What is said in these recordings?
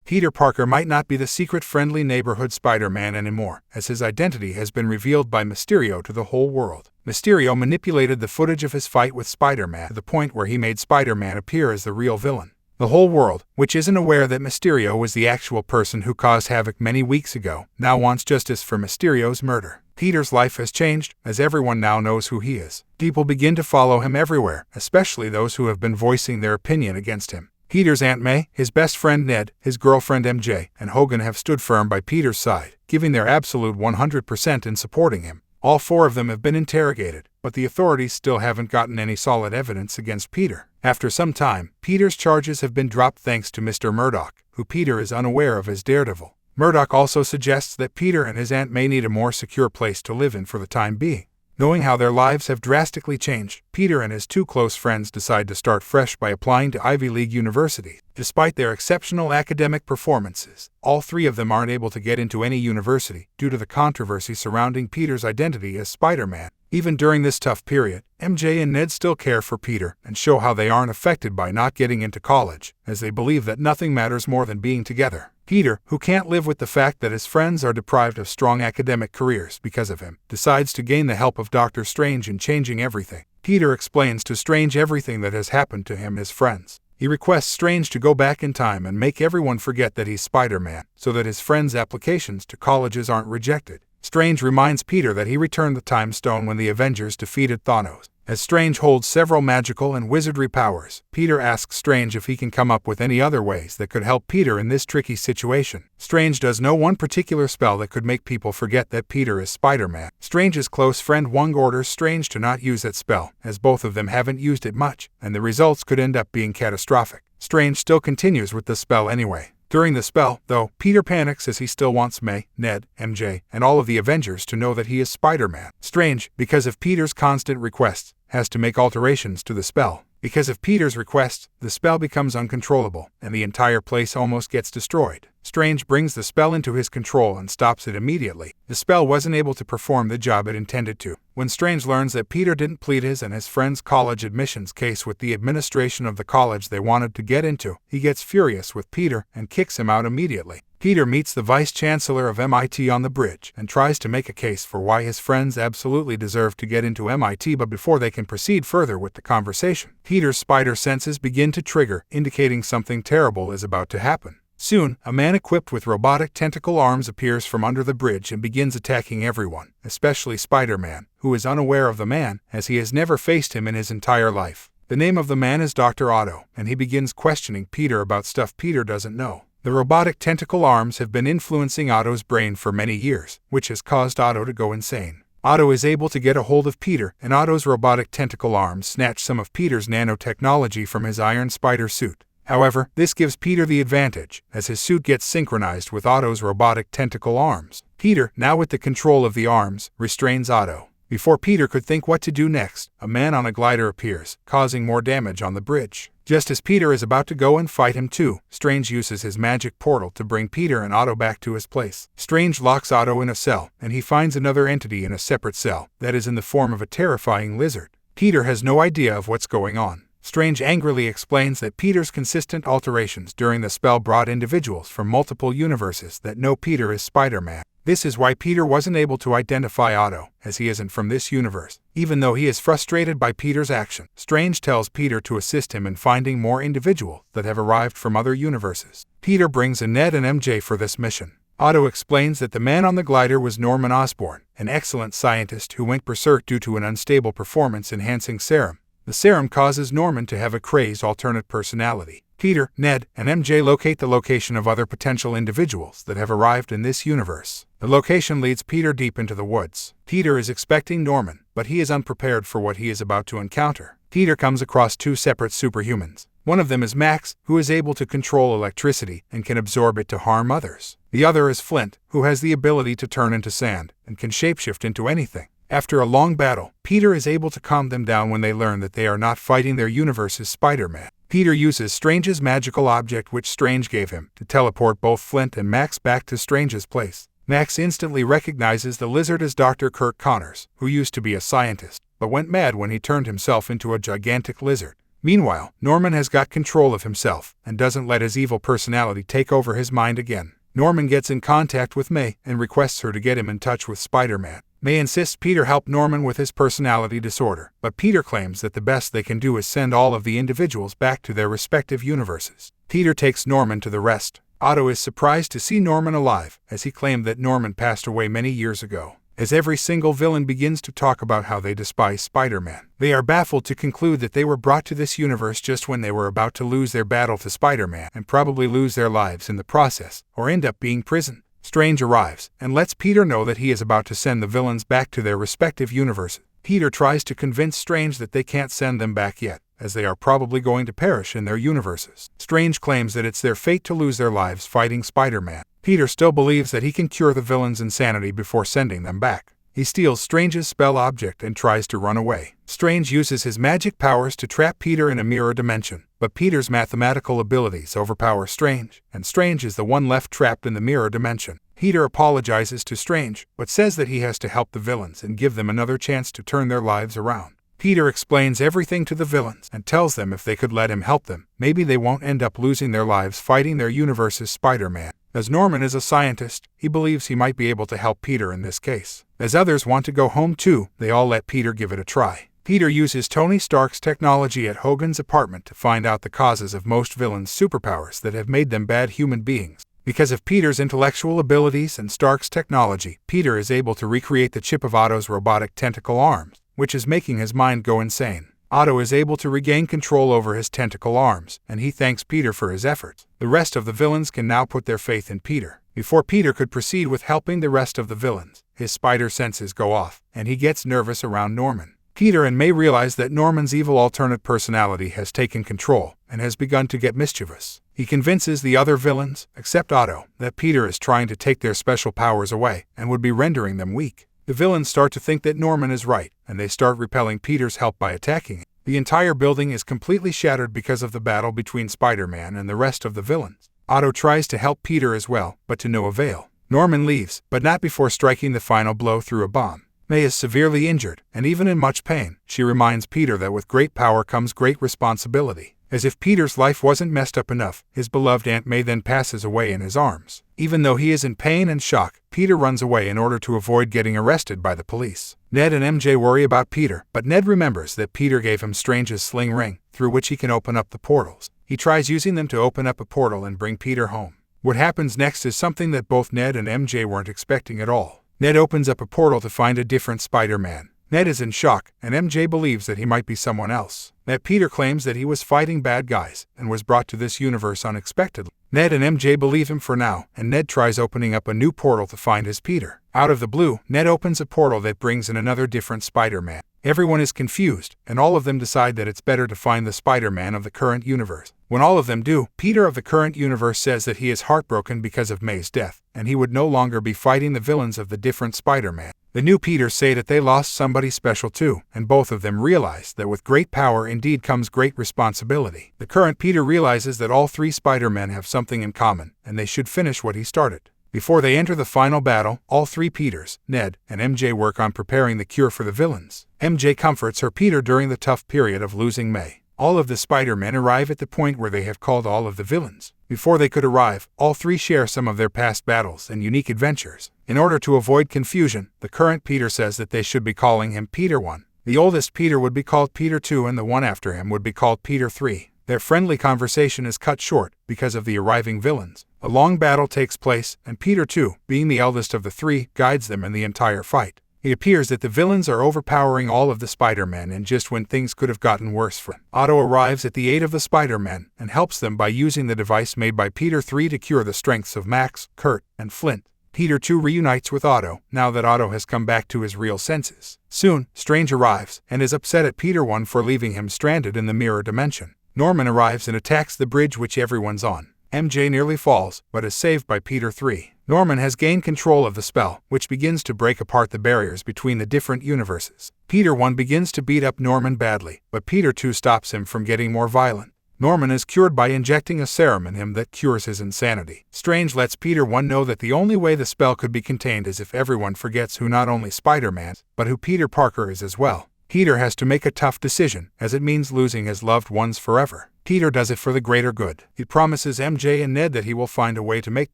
Peter Parker might not be the secret friendly neighborhood Spider-Man anymore, as his identity has been revealed by Mysterio to the whole world. Mysterio manipulated the footage of his fight with Spider-Man to the point where he made Spider-Man appear as the real villain. The whole world, which isn't aware that Mysterio was the actual person who caused havoc many weeks ago, now wants justice for Mysterio's murder. Peter's life has changed, as everyone now knows who he is. People begin to follow him everywhere, especially those who have been voicing their opinion against him. Peter's Aunt May, his best friend Ned, his girlfriend MJ, and Hogan have stood firm by Peter's side, giving their absolute 100% in supporting him. All four of them have been interrogated, but the authorities still haven't gotten any solid evidence against Peter. After some time, Peter's charges have been dropped thanks to Mr. Murdoch, who Peter is unaware of as Daredevil. Murdoch also suggests that Peter and his Aunt May need a more secure place to live in for the time being. Knowing how their lives have drastically changed, Peter and his two close friends decide to start fresh by applying to Ivy League universities. Despite their exceptional academic performances, all three of them aren't able to get into any university due to the controversy surrounding Peter's identity as Spider-Man. Even during this tough period, MJ and Ned still care for Peter and show how they aren't affected by not getting into college, as they believe that nothing matters more than being together. Peter, who can't live with the fact that his friends are deprived of strong academic careers because of him, decides to gain the help of Dr. Strange in changing everything. Peter explains to Strange everything that has happened to him and his friends. He requests Strange to go back in time and make everyone forget that he's Spider-Man, so that his friends' applications to colleges aren't rejected. Strange reminds Peter that he returned the Time Stone when the Avengers defeated Thanos. As Strange holds several magical and wizardry powers, Peter asks Strange if he can come up with any other ways that could help Peter in this tricky situation. Strange does know one particular spell that could make people forget that Peter is Spider-Man. Strange's close friend Wong orders Strange to not use that spell, as both of them haven't used it much, and the results could end up being catastrophic. Strange still continues with the spell anyway. During the spell, though, Peter panics as he still wants May, Ned, MJ, and all of the Avengers to know that he is Spider-Man. Strange, because of Peter's constant requests, has to make alterations to the spell. Because of Peter's requests, the spell becomes uncontrollable, and the entire place almost gets destroyed. Strange brings the spell into his control and stops it immediately. The spell wasn't able to perform the job it intended to. When Strange learns that Peter didn't plead his and his friend's college admissions case with the administration of the college they wanted to get into, he gets furious with Peter and kicks him out immediately. Peter meets the Vice Chancellor of MIT on the bridge and tries to make a case for why his friends absolutely deserve to get into MIT, but before they can proceed further with the conversation, Peter's spider senses begin to trigger, indicating something terrible is about to happen. Soon, a man equipped with robotic tentacle arms appears from under the bridge and begins attacking everyone, especially Spider-Man, who is unaware of the man, as he has never faced him in his entire life. The name of the man is Dr. Otto, and he begins questioning Peter about stuff Peter doesn't know. The robotic tentacle arms have been influencing Otto's brain for many years, which has caused Otto to go insane. Otto is able to get a hold of Peter, and Otto's robotic tentacle arms snatch some of Peter's nanotechnology from his iron spider suit. However, this gives Peter the advantage, as his suit gets synchronized with Otto's robotic tentacle arms. Peter, now with the control of the arms, restrains Otto. Before Peter could think what to do next, a man on a glider appears, causing more damage on the bridge. Just as Peter is about to go and fight him too, Strange uses his magic portal to bring Peter and Otto back to his place. Strange locks Otto in a cell, and he finds another entity in a separate cell, that is in the form of a terrifying lizard. Peter has no idea of what's going on. Strange angrily explains that Peter's consistent alterations during the spell brought individuals from multiple universes that know Peter is Spider-Man. This is why Peter wasn't able to identify Otto, as he isn't from this universe. Even though he is frustrated by Peter's action, Strange tells Peter to assist him in finding more individuals that have arrived from other universes. Peter brings in Ned and MJ for this mission. Otto explains that the man on the glider was Norman Osborn, an excellent scientist who went berserk due to an unstable performance-enhancing serum. The serum causes Norman to have a crazed alternate personality. Peter, Ned, and MJ locate the location of other potential individuals that have arrived in this universe. The location leads Peter deep into the woods. Peter is expecting Norman, but he is unprepared for what he is about to encounter. Peter comes across two separate superhumans. One of them is Max, who is able to control electricity and can absorb it to harm others. The other is Flint, who has the ability to turn into sand and can shapeshift into anything. After a long battle, Peter is able to calm them down when they learn that they are not fighting their universe's Spider-Man. Peter uses Strange's magical object which Strange gave him to teleport both Flint and Max back to Strange's place. Max instantly recognizes the lizard as Dr. Kirk Connors, who used to be a scientist, but went mad when he turned himself into a gigantic lizard. Meanwhile, Norman has got control of himself and doesn't let his evil personality take over his mind again. Norman gets in contact with May and requests her to get him in touch with Spider-Man. May insists Peter help Norman with his personality disorder, but Peter claims that the best they can do is send all of the individuals back to their respective universes. Peter takes Norman to the rest. Otto is surprised to see Norman alive, as he claimed that Norman passed away many years ago. As every single villain begins to talk about how they despise Spider-Man, they are baffled to conclude that they were brought to this universe just when they were about to lose their battle to Spider-Man and probably lose their lives in the process, or end up being prisoned. Strange arrives and lets Peter know that he is about to send the villains back to their respective universes. Peter tries to convince Strange that they can't send them back yet, as they are probably going to perish in their universes. Strange claims that it's their fate to lose their lives fighting Spider-Man. Peter still believes that he can cure the villains' insanity before sending them back. He steals Strange's spell object and tries to run away. Strange uses his magic powers to trap Peter in a mirror dimension, but Peter's mathematical abilities overpower Strange, and Strange is the one left trapped in the mirror dimension. Peter apologizes to Strange, but says that he has to help the villains and give them another chance to turn their lives around. Peter explains everything to the villains and tells them if they could let him help them, maybe they won't end up losing their lives fighting their universe's Spider-Man. As Norman is a scientist, he believes he might be able to help Peter in this case. As others want to go home too, they all let Peter give it a try. Peter uses Tony Stark's technology at Hogan's apartment to find out the causes of most villains' superpowers that have made them bad human beings. Because of Peter's intellectual abilities and Stark's technology, Peter is able to recreate the chip of Otto's robotic tentacle arms, which is making his mind go insane. Otto is able to regain control over his tentacle arms, and he thanks Peter for his efforts. The rest of the villains can now put their faith in Peter. Before Peter could proceed with helping the rest of the villains, his spider senses go off, and he gets nervous around Norman. Peter and May realize that Norman's evil alternate personality has taken control and has begun to get mischievous. He convinces the other villains, except Otto, that Peter is trying to take their special powers away and would be rendering them weak. The villains start to think that Norman is right, and they start repelling Peter's help by attacking him. The entire building is completely shattered because of the battle between Spider-Man and the rest of the villains. Otto tries to help Peter as well, but to no avail. Norman leaves, but not before striking the final blow through a bomb. May is severely injured, and even in much pain, she reminds Peter that with great power comes great responsibility. As if Peter's life wasn't messed up enough, his beloved Aunt May then passes away in his arms. Even though he is in pain and shock, Peter runs away in order to avoid getting arrested by the police. Ned and MJ worry about Peter, but Ned remembers that Peter gave him Strange's sling ring, through which he can open up the portals. He tries using them to open up a portal and bring Peter home. What happens next is something that both Ned and MJ weren't expecting at all. Ned opens up a portal to find a different Spider-Man. Ned is in shock, and MJ believes that he might be someone else. That Peter claims that he was fighting bad guys and was brought to this universe unexpectedly. Ned and MJ believe him for now, and Ned tries opening up a new portal to find his Peter. Out of the blue, Ned opens a portal that brings in another different Spider-Man. Everyone is confused, and all of them decide that it's better to find the Spider-Man of the current universe. When all of them do, Peter of the current universe says that he is heartbroken because of May's death, and he would no longer be fighting the villains of the different Spider-Man. The new Peters say that they lost somebody special too, and both of them realize that with great power indeed comes great responsibility. The current Peter realizes that all three Spider-Men have something in common, and they should finish what he started. Before they enter the final battle, all three Peters, Ned, and MJ work on preparing the cure for the villains. MJ comforts her Peter during the tough period of losing May. All of the Spider-Men arrive at the point where they have called all of the villains. Before they could arrive, all three share some of their past battles and unique adventures. In order to avoid confusion, the current Peter says that they should be calling him Peter 1. The oldest Peter would be called Peter 2 and the one after him would be called Peter 3. Their friendly conversation is cut short because of the arriving villains. A long battle takes place, and Peter 2, being the eldest of the three, guides them in the entire fight. It appears that the villains are overpowering all of the Spider-Men, and just when things could have gotten worse for them. Otto arrives at the aid of the Spider-Men and helps them by using the device made by Peter 3 to cure the strengths of Max, Kurt, and Flint. Peter 2 reunites with Otto, now that Otto has come back to his real senses. Soon, Strange arrives, and is upset at Peter 1 for leaving him stranded in the mirror dimension. Norman arrives and attacks the bridge which everyone's on. MJ nearly falls, but is saved by Peter 3. Norman has gained control of the spell, which begins to break apart the barriers between the different universes. Peter 1 begins to beat up Norman badly, but Peter 2 stops him from getting more violent. Norman is cured by injecting a serum in him that cures his insanity. Strange lets Peter 1 know that the only way the spell could be contained is if everyone forgets who not only Spider-Man, but who Peter Parker is as well. Peter has to make a tough decision, as it means losing his loved ones forever. Peter does it for the greater good. He promises MJ and Ned that he will find a way to make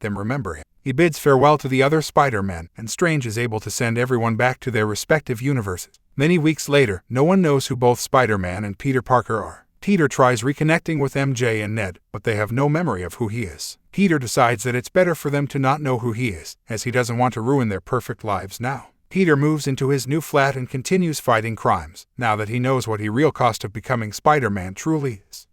them remember him. He bids farewell to the other Spider-Men, and Strange is able to send everyone back to their respective universes. Many weeks later, no one knows who both Spider-Man and Peter Parker are. Peter tries reconnecting with MJ and Ned, but they have no memory of who he is. Peter decides that it's better for them to not know who he is, as he doesn't want to ruin their perfect lives now. Peter moves into his new flat and continues fighting crimes, now that he knows what the real cost of becoming Spider-Man truly is.